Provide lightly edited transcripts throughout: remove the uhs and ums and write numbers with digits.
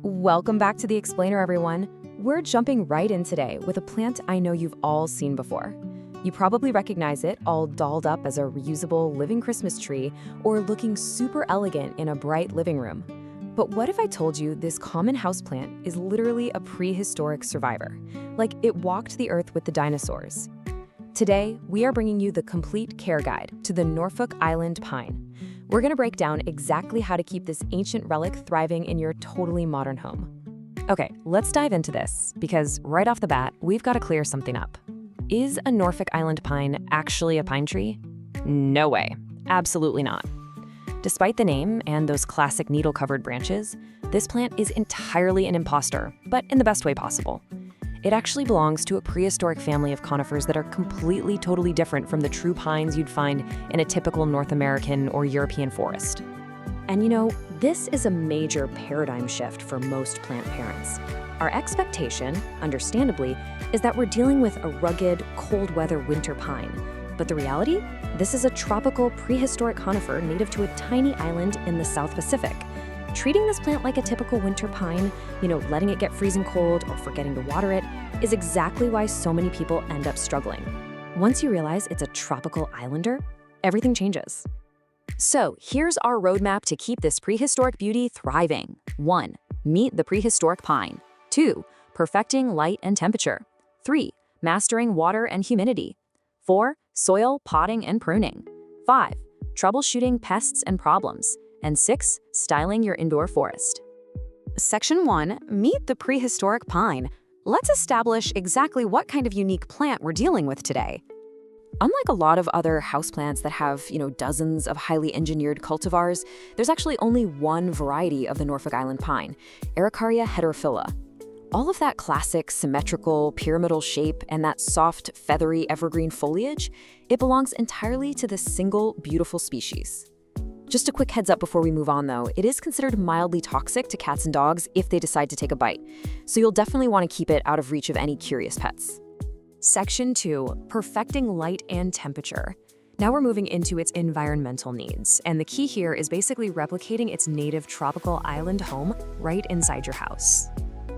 Welcome back to The Explainer, everyone. We're jumping right in today with a plant I know you've all seen before. You probably recognize it all dolled up as a reusable living Christmas tree or looking super elegant in a bright living room. But what if I told you this common houseplant is literally a prehistoric survivor? Like it walked the earth with the dinosaurs. Today, we are bringing you the complete care guide to the Norfolk Island Pine. We're going to break down exactly how to keep this ancient relic thriving in your totally modern home. Okay, let's dive into this, because right off the bat, we've got to clear something up. Is a Norfolk Island pine actually a pine tree? No way. Absolutely not. Despite the name and those classic needle-covered branches, this plant is entirely an imposter, but in the best way possible. It actually belongs to a prehistoric family of conifers that are completely, totally different from the true pines you'd find in a typical North American or European forest. And you know, this is a major paradigm shift for most plant parents. Our expectation, understandably, is that we're dealing with a rugged, cold-weather winter pine. But the reality? This is a tropical, prehistoric conifer native to a tiny island in the South Pacific. Treating this plant like a typical winter pine, letting it get freezing cold or forgetting to water it, is exactly why so many people end up struggling. Once you realize it's a tropical islander, everything changes. So here's our roadmap to keep this prehistoric beauty thriving. 1. Meet the prehistoric pine. 2. Perfecting light and temperature. 3. Mastering water and humidity. 4. Soil, potting, and pruning. 5. Troubleshooting pests and problems. And 6. Styling your indoor forest. Section 1. Meet the prehistoric pine. Let's establish exactly what kind of unique plant we're dealing with today. Unlike a lot of other houseplants that have, dozens of highly engineered cultivars, there's actually only one variety of the Norfolk Island pine, Araucaria heterophylla. All of that classic, symmetrical, pyramidal shape and that soft, feathery evergreen foliage, it belongs entirely to this single, beautiful species. Just a quick heads up before we move on, though, it is considered mildly toxic to cats and dogs if they decide to take a bite, so you'll definitely want to keep it out of reach of any curious pets. Section 2. Perfecting light and temperature. Now we're moving into its environmental needs, and the key here is basically replicating its native tropical island home right inside your house.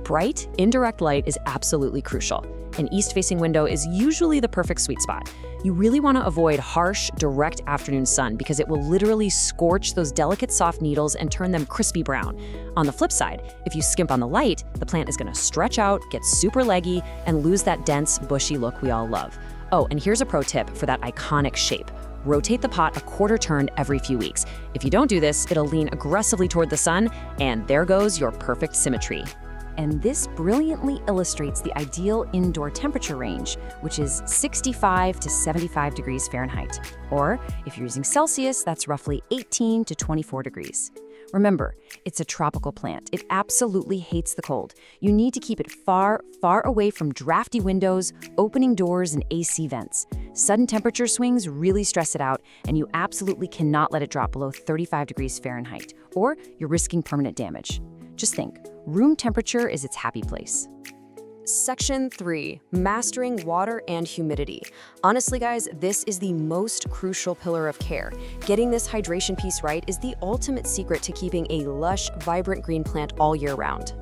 Bright, indirect light is absolutely crucial. An east-facing window is usually the perfect sweet spot. You really want to avoid harsh, direct afternoon sun because it will literally scorch those delicate soft needles and turn them crispy brown. On the flip side, if you skimp on the light, the plant is going to stretch out, get super leggy, and lose that dense, bushy look we all love. Oh, and here's a pro tip for that iconic shape. Rotate the pot a quarter turn every few weeks. If you don't do this, it'll lean aggressively toward the sun, and there goes your perfect symmetry. And this brilliantly illustrates the ideal indoor temperature range, which is 65 to 75 degrees Fahrenheit. Or, if you're using Celsius, that's roughly 18 to 24 degrees. Remember, it's a tropical plant. It absolutely hates the cold. You need to keep it far, far away from drafty windows, opening doors, and AC vents. Sudden temperature swings really stress it out, and you absolutely cannot let it drop below 35 degrees Fahrenheit, or you're risking permanent damage. Just think, room temperature is its happy place. Section 3. Mastering water and humidity. Honestly, guys, this is the most crucial pillar of care. Getting this hydration piece right is the ultimate secret to keeping a lush, vibrant green plant all year round.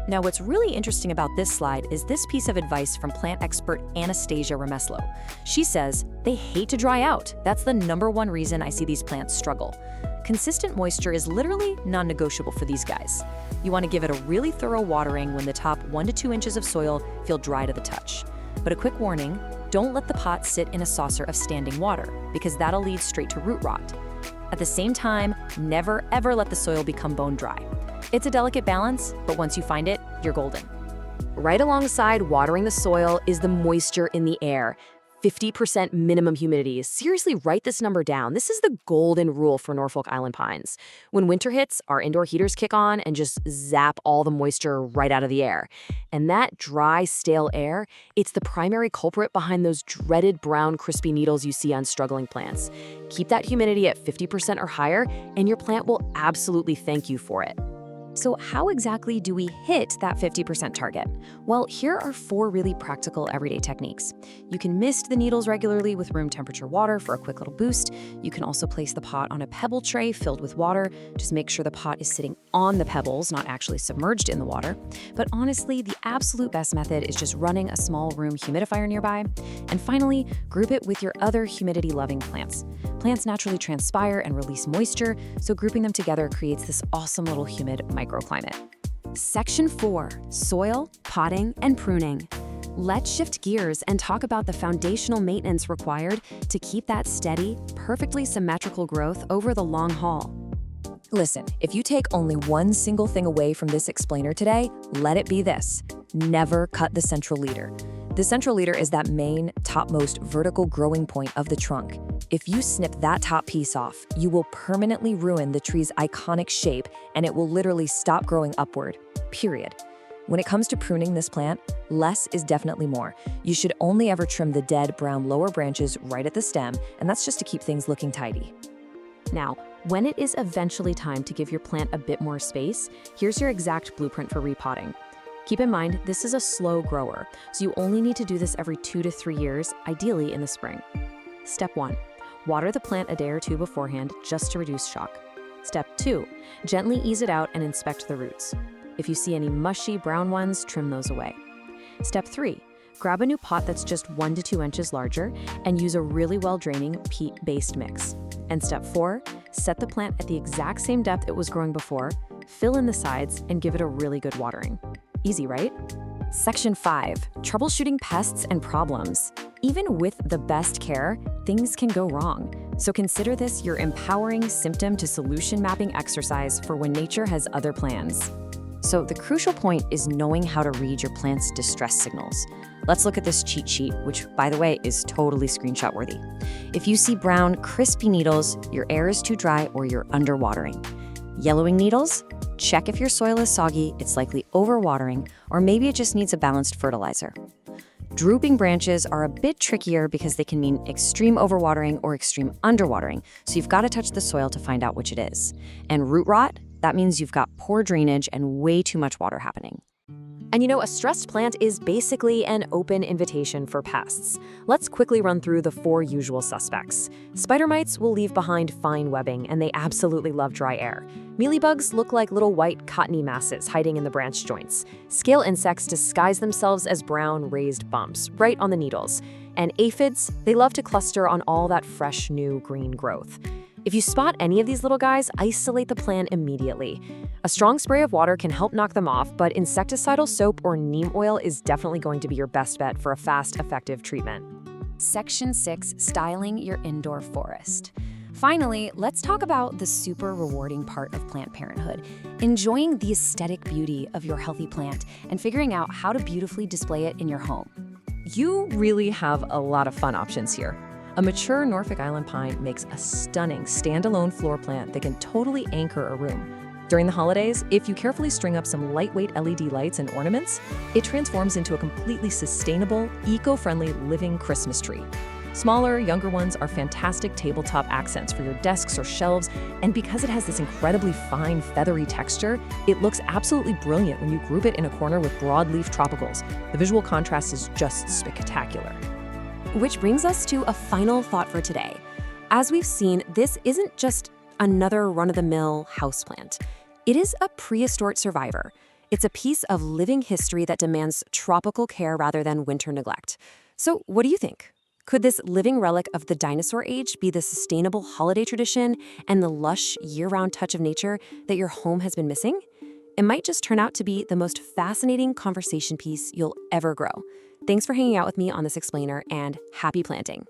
Now, what's really interesting about this slide is this piece of advice from plant expert Anastasia Remeslo. She says, they hate to dry out. That's the #1 reason I see these plants struggle. Consistent moisture is literally non-negotiable for these guys. You want to give it a really thorough watering when the top 1 to 2 inches of soil feel dry to the touch. But a quick warning, don't let the pot sit in a saucer of standing water, because that'll lead straight to root rot. At the same time, never ever let the soil become bone dry. It's a delicate balance, but once you find it, you're golden. Right alongside watering the soil is the moisture in the air. 50% minimum humidity. Seriously, write this number down. This is the golden rule for Norfolk Island pines. When winter hits, our indoor heaters kick on and just zap all the moisture right out of the air. And that dry, stale air, it's the primary culprit behind those dreaded brown, crispy needles you see on struggling plants. Keep that humidity at 50% or higher, and your plant will absolutely thank you for it. So how exactly do we hit that 50% target? Well, here are 4 really practical everyday techniques. You can mist the needles regularly with room temperature water for a quick little boost. You can also place the pot on a pebble tray filled with water. Just make sure the pot is sitting on the pebbles, not actually submerged in the water. But honestly, the absolute best method is just running a small room humidifier nearby. And finally, group it with your other humidity-loving plants. Plants naturally transpire and release moisture, so grouping them together creates this awesome little humid microclimate. Section 4, soil, potting, and pruning. Let's shift gears and talk about the foundational maintenance required to keep that steady, perfectly symmetrical growth over the long haul. Listen, if you take only one single thing away from this explainer today, let it be this: never cut the central leader. The central leader is that main, topmost vertical growing point of the trunk. If you snip that top piece off, you will permanently ruin the tree's iconic shape, and it will literally stop growing upward, period. When it comes to pruning this plant, less is definitely more. You should only ever trim the dead brown lower branches right at the stem, and that's just to keep things looking tidy. Now, when it is eventually time to give your plant a bit more space, here's your exact blueprint for repotting. Keep in mind, this is a slow grower, so you only need to do this every 2 to 3 years, ideally in the spring. Step 1, water the plant a day or 2 beforehand just to reduce shock. Step 2, gently ease it out and inspect the roots. If you see any mushy brown ones, trim those away. Step 3, grab a new pot that's just 1 to 2 inches larger and use a really well-draining peat-based mix. And step 4, set the plant at the exact same depth it was growing before, fill in the sides, and give it a really good watering. Easy, right? Section 5, troubleshooting pests and problems. Even with the best care, things can go wrong. So consider this your empowering symptom to solution mapping exercise for when nature has other plans. So the crucial point is knowing how to read your plant's distress signals. Let's look at this cheat sheet, which, by the way, is totally screenshot worthy. If you see brown, crispy needles, your air is too dry or you're underwatering. Yellowing needles? Check if your soil is soggy, it's likely overwatering, or maybe it just needs a balanced fertilizer. Drooping branches are a bit trickier because they can mean extreme overwatering or extreme underwatering, so you've got to touch the soil to find out which it is. And root rot? That means you've got poor drainage and way too much water happening. And a stressed plant is basically an open invitation for pests. Let's quickly run through the 4 usual suspects. Spider mites will leave behind fine webbing, and they absolutely love dry air. Mealybugs look like little white cottony masses hiding in the branch joints. Scale insects disguise themselves as brown raised bumps right on the needles. And aphids, they love to cluster on all that fresh new green growth. If you spot any of these little guys, isolate the plant immediately. A strong spray of water can help knock them off, but insecticidal soap or neem oil is definitely going to be your best bet for a fast, effective treatment. Section 6, styling your indoor forest. Finally, let's talk about the super rewarding part of plant parenthood, enjoying the aesthetic beauty of your healthy plant and figuring out how to beautifully display it in your home. You really have a lot of fun options here. A mature Norfolk Island pine makes a stunning standalone floor plant that can totally anchor a room. During the holidays, if you carefully string up some lightweight LED lights and ornaments, it transforms into a completely sustainable, eco-friendly living Christmas tree. Smaller, younger ones are fantastic tabletop accents for your desks or shelves, and because it has this incredibly fine, feathery texture, it looks absolutely brilliant when you group it in a corner with broadleaf tropicals. The visual contrast is just spectacular. Which brings us to a final thought for today. As we've seen, this isn't just another run-of-the-mill houseplant. It is a prehistoric survivor. It's a piece of living history that demands tropical care rather than winter neglect. So what do you think? Could this living relic of the dinosaur age be the sustainable holiday tradition and the lush year-round touch of nature that your home has been missing? It might just turn out to be the most fascinating conversation piece you'll ever grow. Thanks for hanging out with me on this explainer, and happy planting.